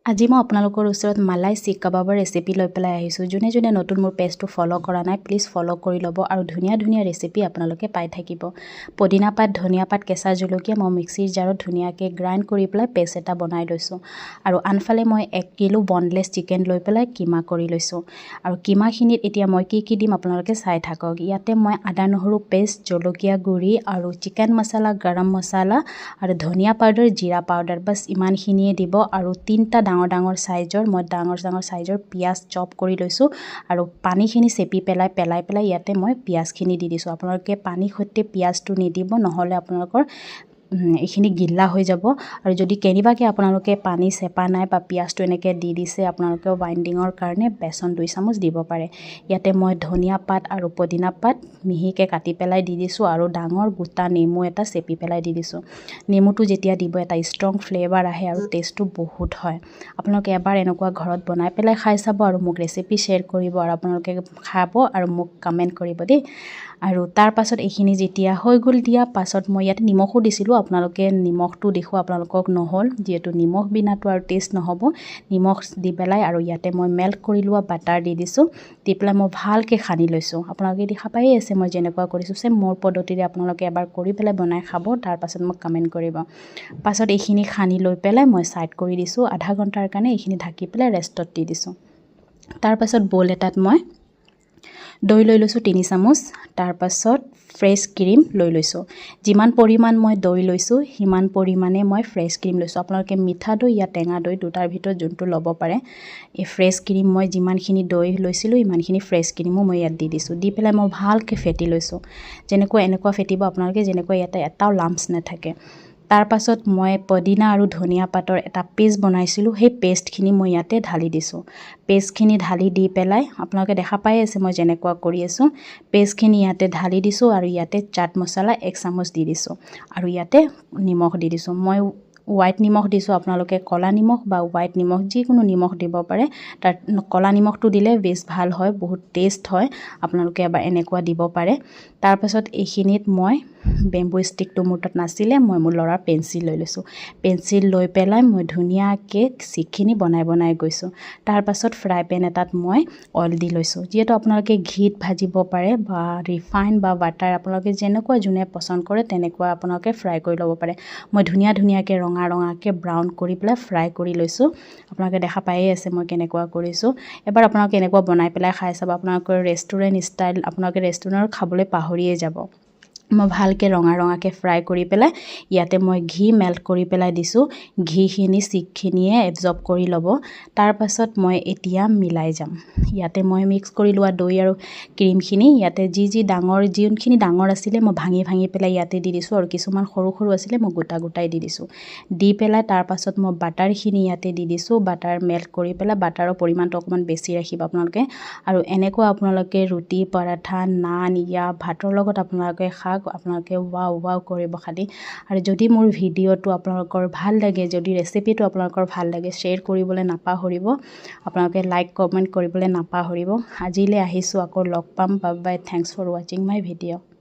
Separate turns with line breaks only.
আজি মই আপোনালোকৰ ওচৰত মালাই চিক কাবাবৰ ৰেচিপি লৈ পেলাই আহিছোঁ। যোনে যোনে নতুন মোৰ পেজটো ফ'ল' কৰা নাই প্লিজ ফ'ল' কৰি ল'ব আৰু ধুনীয়া ধুনীয়া ৰেচিপি আপোনালোকে পাই থাকিব। পদিনা পাত, ধনিয়া পাত, কেঁচা জলকীয়া মই মিক্সিৰ জাৰত ধুনীয়াকৈ গ্ৰাইণ্ড কৰি পেলাই পেষ্ট এটা বনাই লৈছোঁ। আৰু আনফালে মই 1 কিলো বনলেছ চিকেন লৈ পেলাই কিমা কৰি লৈছোঁ। আৰু কিমাখিনিত এতিয়া মই কি দিম আপোনালোকে চাই থাকক। ইয়াতে মই আদা নহৰু পেষ্ট, জলকীয়া গুড়ি আৰু চিকেন মছলা, গৰম মছলা আৰু ধনিয়া পাউডাৰ, জিৰা পাউডাৰ বাছ ইমানখিনিয়ে দিব। আৰু 3টা ডাঙৰ ডাঙৰ সাইজৰ পিয়াজ চপ কৰি লৈছোঁ আৰু পানীখিনি চেপি পেলাই ইয়াতে মই পিয়াজখিনি দি দিছোঁ। আপোনালোকে পানী সৈতে পিয়াজটো নিদিব, নহ'লে আপোনালোকৰ এইখিনি গিল্লা হৈ যাব। আৰু যদি কেনিবাকৈ আপোনালোকে পানী চেপা নাই বা পিয়াজটো এনেকৈ দি দিছে, আপোনালোকে বাইণ্ডিঙৰ কাৰণে বেচন 2 চামুচ দিব পাৰে। ইয়াতে মই ধনিয়া পাত আৰু পদিনা পাত মিহিকৈ কাটি পেলাই দি দিছোঁ আৰু ডাঙৰ গোটা নেমু এটা চেপি পেলাই দি দিছোঁ। নেমুটো যেতিয়া দিব এটা ষ্ট্ৰং ফ্লেভাৰ আহে আৰু টেষ্টটো বহুত হয়। আপোনালোকে এবাৰ এনেকুৱা ঘৰত বনাই পেলাই খাই চাব আৰু মোক ৰেচিপি শ্বেয়াৰ কৰিব আৰু আপোনালোকে খাব আৰু মোক কমেণ্ট কৰিব দেই। আৰু তাৰ পাছত এইখিনি যেতিয়া হৈ গ'ল দিয়া পাছত মই ইয়াতে নিমখো দিছিলোঁ। আপোনালোকে নিমখটো দেখোঁ আপোনালোকক নহ'ল, যিহেতু নিমখ বিনাটো আৰু টেষ্ট নহ'ব। নিমখ দি পেলাই আৰু ইয়াতে মই মেল্ট কৰি লোৱা বাটাৰ দি দিছোঁ। দি পেলাই মই ভালকৈ সানি লৈছোঁ। আপোনালোকে দেখা পায়ে আছে মই যেনেকুৱা কৰিছোঁ, চেম মোৰ পদ্ধতিৰে আপোনালোকে এবাৰ কৰি পেলাই বনাই খাব, তাৰ পাছত মোক কমেণ্ট কৰিব। পাছত এইখিনি সানি লৈ পেলাই মই ছাইড কৰি দিছোঁ। আধা ঘণ্টাৰ কাৰণে এইখিনি ঢাকি পেলাই ৰেষ্টত দি দিছোঁ। তাৰ পাছত বল এটাত মই দৈ লৈ লৈছোঁ 3 চামুচ। তাৰ পাছত ফ্ৰেছ ক্ৰীম লৈ লৈছোঁ। যিমান পৰিমাণ মই দৈ লৈছোঁ সিমান পৰিমাণে মই ফ্ৰেছ ক্ৰীম লৈছোঁ। আপোনালোকে মিঠা দৈ ইয়া টেঙা দৈ দুটাৰ ভিতৰত যোনটো ল'ব পাৰে। এই ফ্ৰেছ ক্ৰীম মই যিমানখিনি দৈ লৈছিলোঁ ইমানখিনি ফ্ৰেছ ক্ৰীমো মই ইয়াত দি দিছোঁ। দি পেলাই মই ভালকৈ ফেটি লৈছোঁ। এনেকুৱা ফেটিব আপোনালোকে যেনেকৈ ইয়াতে এটাও লাম্পছ নাথাকে। তাৰ পাছত মই পদিনা আৰু ধনিয়া পাতৰ এটা পেষ্ট বনাইছিলোঁ, সেই পেষ্টখিনি মই ইয়াতে ঢালি দিছোঁ। পেষ্টখিনি ঢালি দি পেলাই আপোনালোকে দেখা পাই আছে মই যেনেকুৱা কৰি আছোঁ। পেষ্টখিনি ইয়াতে ঢালি দিছোঁ আৰু ইয়াতে চাট মছলা 1 চামুচ দি দিছোঁ আৰু ইয়াতে নিমখ দি দিছোঁ। মই হোৱাইট নিমখ দিছোঁ, আপোনালোকে ক'লা নিমখ বা হোৱাইট নিমখ যিকোনো নিমখ দিব পাৰে। তাত ক'লা নিমখটো দিলে বেছ ভাল হয়, বহুত টেষ্ট হয়। আপোনালোকে এবাৰ এনেকুৱা দিব পাৰে। তাৰপাছত এইখিনিত মই বেম্বু ষ্টিকটো মোৰ তাত নাছিলে, মই মোৰ ল'ৰাৰ পেঞ্চিল লৈ লৈছোঁ। পেঞ্চিল লৈ পেলাই মই ধুনীয়াকৈ চিকখিনি বনাই গৈছোঁ। তাৰ পাছত ফ্ৰাই পেন এটাত মই অইল দি লৈছোঁ। যিহেতু আপোনালোকে ঘিত ভাজিব পাৰে বা ৰিফাইন বা বাটাৰ, আপোনালোকে যেনেকুৱা যোনে পচন্দ কৰে তেনেকুৱা আপোনালোকে ফ্ৰাই কৰি ল'ব পাৰে। মই ধুনীয়াকৈ ৰঙাকৈ ব্ৰাউন কৰি পেলাই ফ্ৰাই কৰি লৈছোঁ। আপোনালোকে দেখা পায়ে আছে মই কেনেকুৱা কৰিছোঁ। এবাৰ আপোনালোকে এনেকুৱা বনাই পেলাই খাই চাব। আপোনালোকৰ ৰেষ্টুৰেণ্ট ষ্টাইল আপোনালোকে ৰেষ্টুৰেণ্টত খাবলৈ পাহৰিয়ে যাব। মই ভালকৈ ৰঙাকৈ ফ্ৰাই কৰি পেলাই ইয়াতে মই ঘি মেল্ট কৰি পেলাই দিছোঁ। ঘিখিনি চিকখিনিয়ে এবজৰ্ব কৰি ল'ব। তাৰ পাছত মই এতিয়া মিলাই যাম। ইয়াতে মই মিক্স কৰি লোৱা দৈ আৰু ক্ৰীমখিনি ইয়াতে যোনখিনি ডাঙৰ আছিলে মই ভাঙি পেলাই ইয়াতে দি দিছোঁ আৰু কিছুমান সৰু আছিলে মই গোটাই দি দিছোঁ। দি পেলাই তাৰ পাছত মই বাটাৰখিনি ইয়াতে দি দিছোঁ। বাটাৰ মেল্ট কৰি পেলাই বাটাৰৰ পৰিমাণটো অকণমান বেছি ৰাখিব আপোনালোকে। আৰু এনেকুৱা আপোনালোকে ৰুটি, পৰাঠা, নান ইয়া ভাতৰ লগত আপোনালোকে খাওক। আপোনালোকে ৱাও কৰিব খালি। আৰু যদি মোৰ ভিডিঅ'টো আপোনালোকৰ ভাল লাগে, যদি ৰেচিপিটো আপোনালোকৰ ভাল লাগে, শ্বেয়াৰ কৰিবলৈ নাপাহৰিব। আপোনালোকে লাইক কমেণ্ট কৰিবলৈ নাপাহৰিব। আজিলৈ আহিছোঁ, আকৌ লগ পাম। Bye bye. থেংকছ ফৰ ৱাচিং মাই ভিডিঅ'।